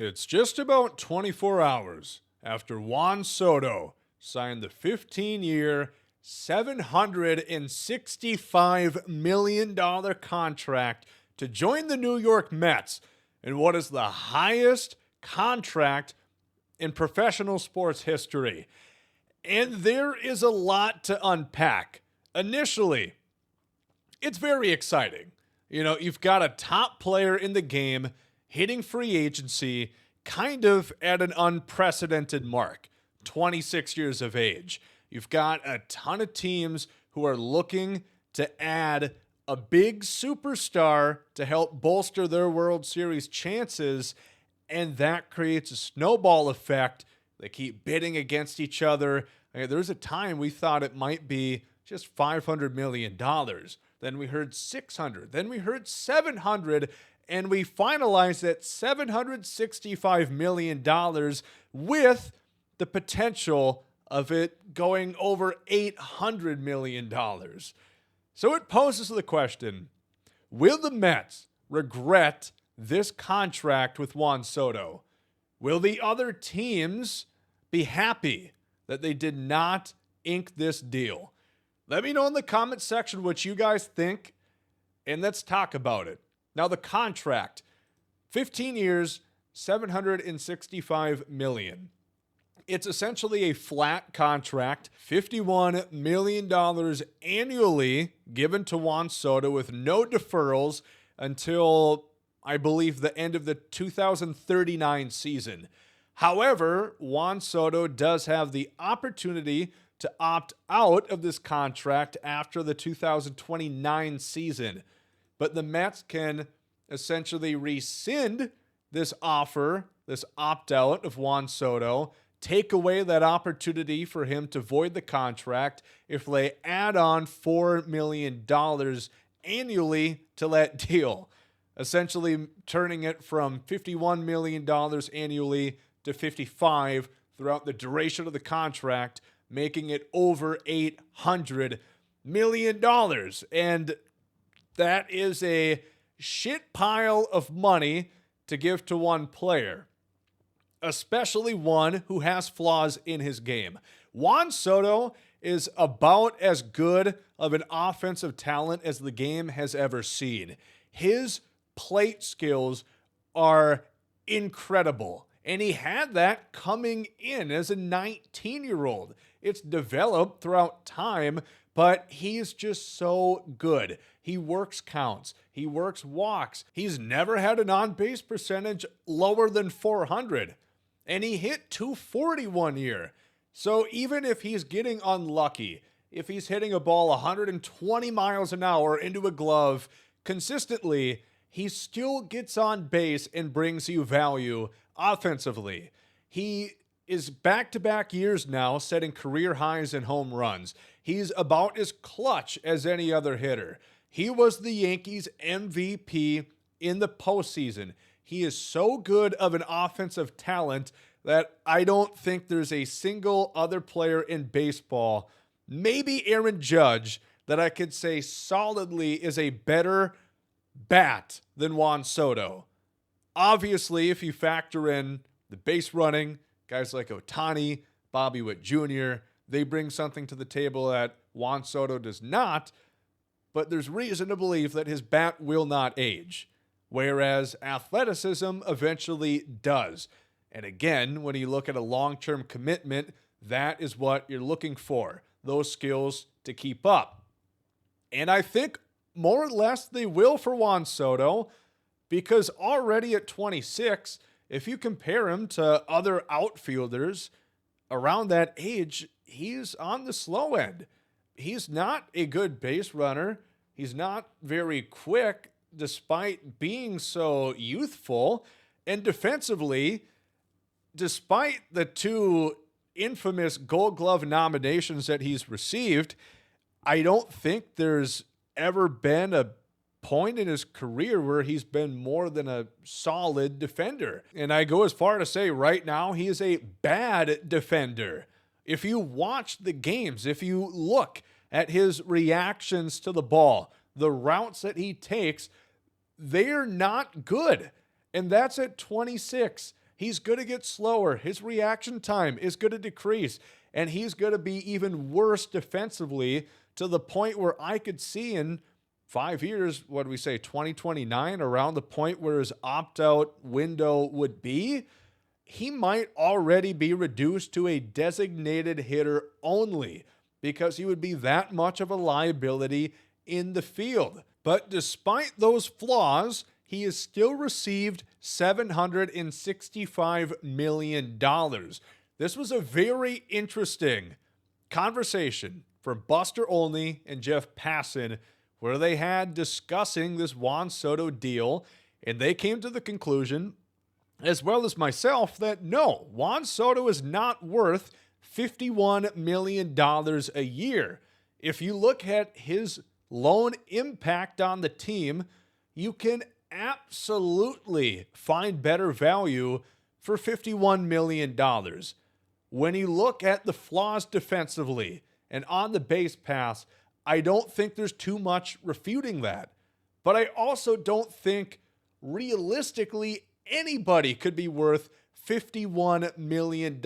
It's just about 24 hours after Juan Soto signed the 15-year, $765 million contract to join the New York Mets in what is the highest contract in professional sports history. And there is a lot to unpack. Initially, it's very exciting. You've got a top player in the game hitting free agency kind of at an unprecedented mark, 26 years of age. You've got a ton of teams who are looking to add a big superstar to help bolster their World Series chances, and that creates a snowball effect. They keep bidding against each other. There's a time we thought it might be just $500 million. Then we heard 600. Then we heard 700. And we finalized at $765 million with the potential of it going over $800 million. So it poses the question, will the Mets regret this contract with Juan Soto? Will the other teams be happy that they did not ink this deal? Let me know in the comment section what you guys think, and let's talk about it. Now, the contract, 15 years, $765 million. It's essentially a flat contract, $51 million annually given to Juan Soto with no deferrals until, I believe, the end of the 2039 season. However, Juan Soto does have the opportunity to opt out of this contract after the 2029 season. But the Mets can essentially rescind this offer, this opt-out of Juan Soto, take away that opportunity for him to void the contract if they add on $4 million annually to that deal, essentially turning it from $51 million annually to $55 throughout the duration of the contract, making it over $800 million. And that is a shit pile of money to give to one player, especially one who has flaws in his game. Juan Soto is about as good of an offensive talent as the game has ever seen. His plate skills are incredible, and he had that coming in as a 19-year-old. It's developed throughout time, but he's just so good. He works counts. He works walks. He's never had an on-base percentage lower than 400. And he hit 240 one year. So even if he's getting unlucky, if he's hitting a ball 120 miles an hour into a glove consistently, he still gets on base and brings you value offensively. He is back-to-back years now setting career highs in home runs. He's about as clutch as any other hitter. He was the Yankees MVP in the postseason. He is so good of an offensive talent that I don't think there's a single other player in baseball, maybe Aaron Judge, that I could say solidly is a better bat than Juan Soto. Obviously, if you factor in the base running, guys like Ohtani, Bobby Witt Jr., they bring something to the table that Juan Soto does not, but there's reason to believe that his bat will not age, whereas athleticism eventually does. And again, when you look at a long-term commitment, that is what you're looking for, those skills to keep up. And I think more or less they will for Juan Soto, because already at 26, if you compare him to other outfielders around that age, he's on the slow end. He's not a good base runner. He's not very quick, despite being so youthful. And defensively, despite the two infamous Gold Glove nominations that he's received, I don't think there's ever been a point in his career where he's been more than a solid defender. And I go as far to say right now he is a bad defender. If you watch the games, if you look at his reactions to the ball, the routes that he takes, they're not good. And that's at 26. he's going to get slower. His reaction time is going to decrease, and he's going to be even worse defensively to the point where I could see in 5 years, what do we say, 2029, around the point where his opt-out window would be, he might already be reduced to a designated hitter only because he would be that much of a liability in the field. But despite those flaws, he has still received $765 million. This was a very interesting conversation from Buster Olney and Jeff Passan, where they had discussing this Juan Soto deal, and they came to the conclusion, as well as myself, that no, Juan Soto is not worth $51 million a year. If you look at his loan impact on the team, you can absolutely find better value for $51 million. When you look at the flaws defensively and on the base pass, I don't think there's too much refuting that. But I also don't think realistically anybody could be worth $51 million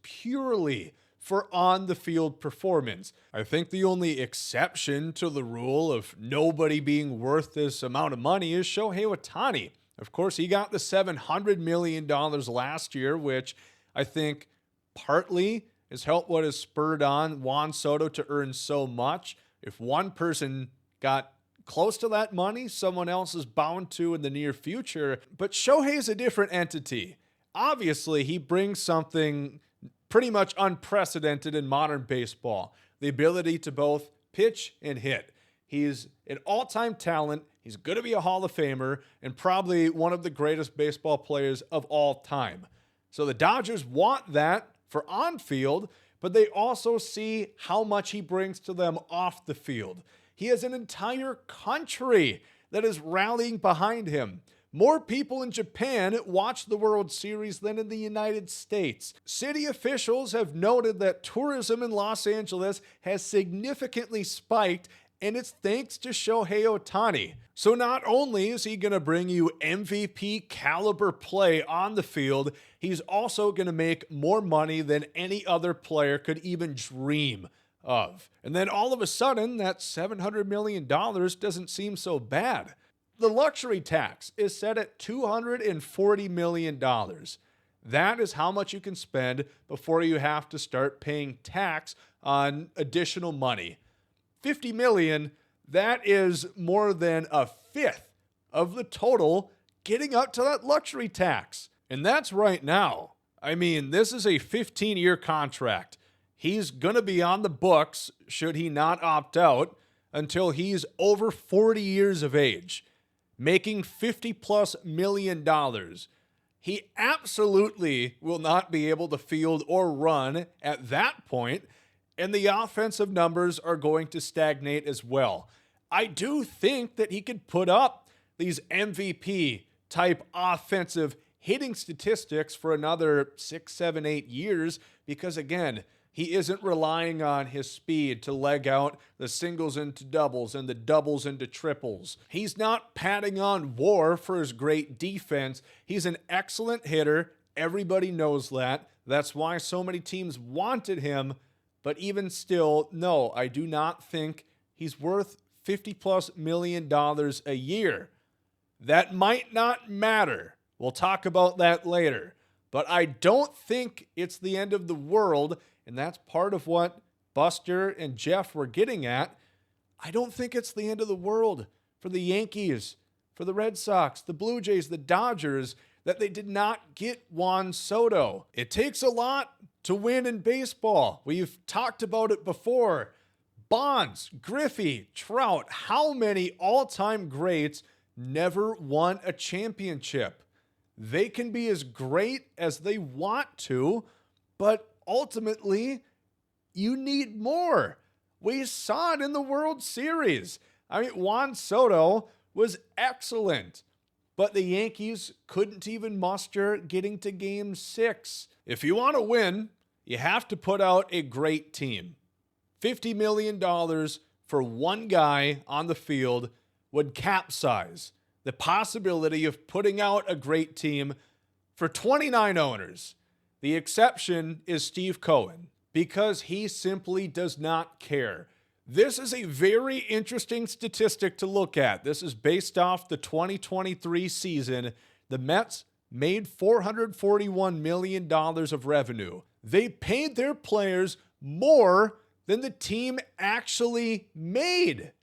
purely for on-the-field performance. I think the only exception to the rule of nobody being worth this amount of money is Shohei Ohtani. Of course, he got the $700 million last year, which I think partly has helped what has spurred on Juan Soto to earn so much. If one person got close to that money, someone else is bound to in the near future. But Shohei's a different entity. Obviously, he brings something pretty much unprecedented in modern baseball, the ability to both pitch and hit. He's an all-time talent. He's going to be a Hall of Famer and probably one of the greatest baseball players of all time. So the Dodgers want that for on-field, but they also see how much he brings to them off the field. He has an entire country that is rallying behind him. More people in Japan watch the World Series than in the United States. City officials have noted that tourism in Los Angeles has significantly spiked, and it's thanks to Shohei Ohtani. So not only is he going to bring you MVP caliber play on the field, he's also going to make more money than any other player could even dream of. And then all of a sudden, that $700 million doesn't seem so bad. The luxury tax is set at $240 million. That is how much you can spend before you have to start paying tax on additional money. $50 million, that is more than a fifth of the total getting up to that luxury tax. And that's right now. I mean, this is a 15-year contract. He's going to be on the books, should he not opt out, until he's over 40 years of age, making $50+ million. He absolutely will not be able to field or run at that point, and the offensive numbers are going to stagnate as well. I do think that he could put up these MVP-type offensive hitting statistics for another 6, 7, 8 years because, again, he isn't relying on his speed to leg out the singles into doubles and the doubles into triples. He's not patting on WAR for his great defense. He's an excellent hitter. Everybody knows that. That's why so many teams wanted him. But even still, no, I do not think he's worth $50+ million a year. That might not matter. We'll talk about that later. But I don't think it's the end of the world. And that's part of what Buster and Jeff were getting at. I don't think it's the end of the world for the Yankees, for the Red Sox, the Blue Jays, the Dodgers, that they did not get Juan Soto. It takes a lot to win in baseball. We've talked about it before. Bonds, Griffey, Trout, how many all-time greats never won a championship? They can be as great as they want to, but ultimately, you need more. We saw it in the World Series. I mean, Juan Soto was excellent, but the Yankees couldn't even muster getting to Game 6. If you want to win, you have to put out a great team. $50 million for one guy on the field would capsize the possibility of putting out a great team For 29 owners, the exception is Steve Cohen because he simply does not care. This is a very interesting statistic to look at. This is based off the 2023 season. The Mets made $441 million of revenue. They paid their players more than the team actually made.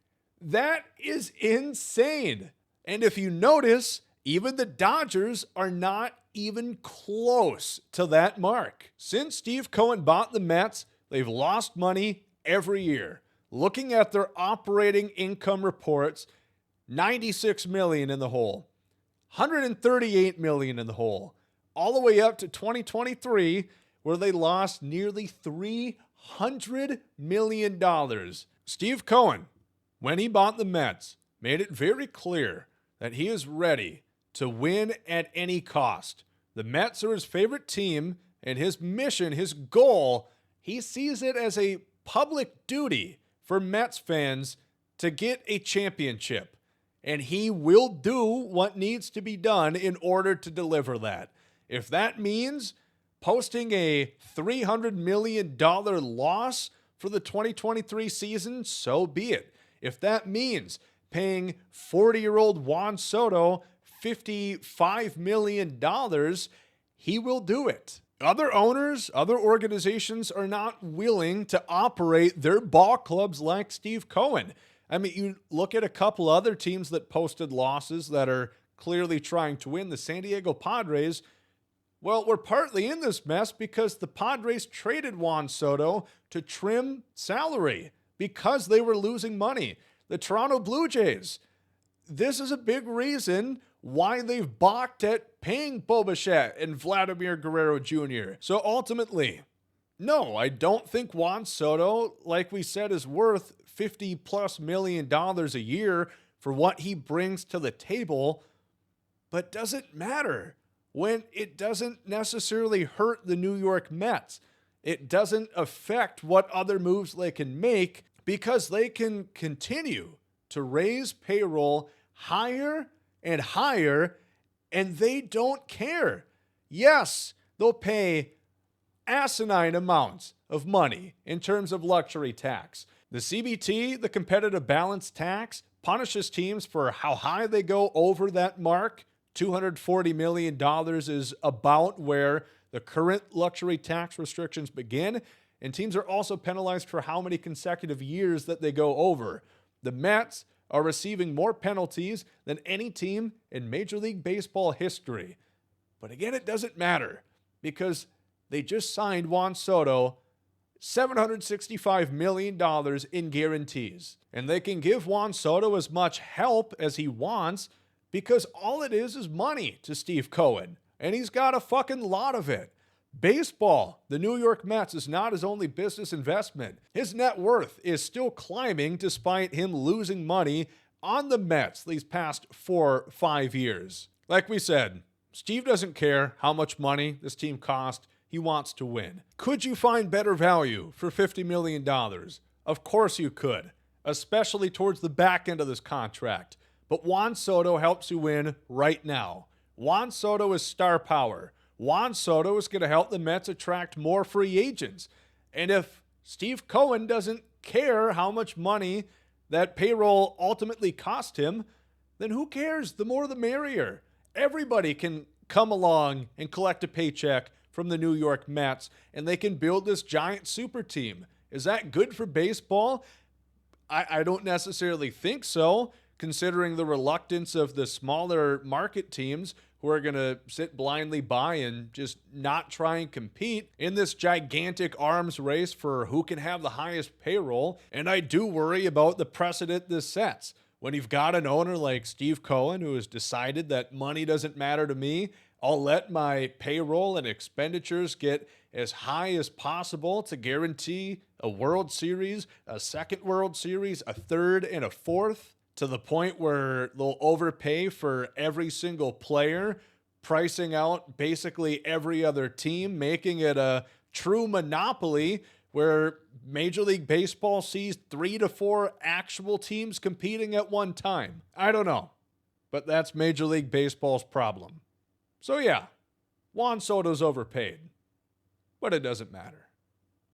That is insane. And if you notice, even the Dodgers are not even close to that mark. Since Steve Cohen bought the Mets, they've lost money every year. Looking at their operating income reports, $96 million in the hole, $138 million in the hole, all the way up to 2023, where they lost nearly $300 million. Steve Cohen, when he bought the Mets, made it very clear that he is ready to win at any cost. The Mets are his favorite team, and his mission, his goal, he sees it as a public duty for Mets fans to get a championship. And he will do what needs to be done in order to deliver that. If that means posting a $300 million loss for the 2023 season, so be it. If that means paying 40-year-old Juan Soto $55 million, he will do it. Other owners, other organizations are not willing to operate their ball clubs like Steve Cohen. I mean, you look at a couple other teams that posted losses that are clearly trying to win. The San Diego Padres, well, we're partly in this mess because the Padres traded Juan Soto to trim salary because they were losing money. The Toronto Blue Jays, this is a big reason why they've balked at paying Bo Bichette and Vladimir Guerrero Jr. So ultimately, no, I don't think Juan Soto, like we said, is worth $50+ million a year for what he brings to the table. But does it matter when it doesn't necessarily hurt the New York Mets? It doesn't affect what other moves they can make because they can continue to raise payroll higher and higher, and they don't care. Yes, they'll pay asinine amounts of money in terms of luxury tax. The CBT, the competitive balance tax, punishes teams for how high they go over that mark. $240 million is about where the current luxury tax restrictions begin, and teams are also penalized for how many consecutive years that they go over. The Mets are receiving more penalties than any team in Major League Baseball history. But again, it doesn't matter because they just signed Juan Soto $765 million in guarantees. And they can give Juan Soto as much help as he wants because all it is money to Steve Cohen. And he's got a fucking lot of it. Baseball, the New York Mets, is not his only business investment. His net worth is still climbing despite him losing money on the Mets these past 4-5 years. Like we said, Steve doesn't care how much money this team cost. He wants to win. Could you find better value for $50 million? Of course you could, especially towards the back end of this contract. But Juan Soto helps you win right now. Juan Soto is star power. Juan Soto is going to help the Mets attract more free agents. And if Steve Cohen doesn't care how much money that payroll ultimately cost him, then who cares? The more the merrier. Everybody can come along and collect a paycheck from the New York Mets, and they can build this giant super team. Is that good for baseball? I don't necessarily think so, considering the reluctance of the smaller market teams who are going to sit blindly by and just not try and compete in this gigantic arms race for who can have the highest payroll. And I do worry about the precedent this sets. When you've got an owner like Steve Cohen who has decided that money doesn't matter to me, I'll let my payroll and expenditures get as high as possible to guarantee a World Series, a second World Series, a third, and a fourth, to the point where they'll overpay for every single player, pricing out basically every other team, making it a true monopoly where Major League Baseball sees 3 to 4 actual teams competing at one time. I don't know, but that's Major League Baseball's problem. So yeah, Juan Soto's overpaid. But it doesn't matter.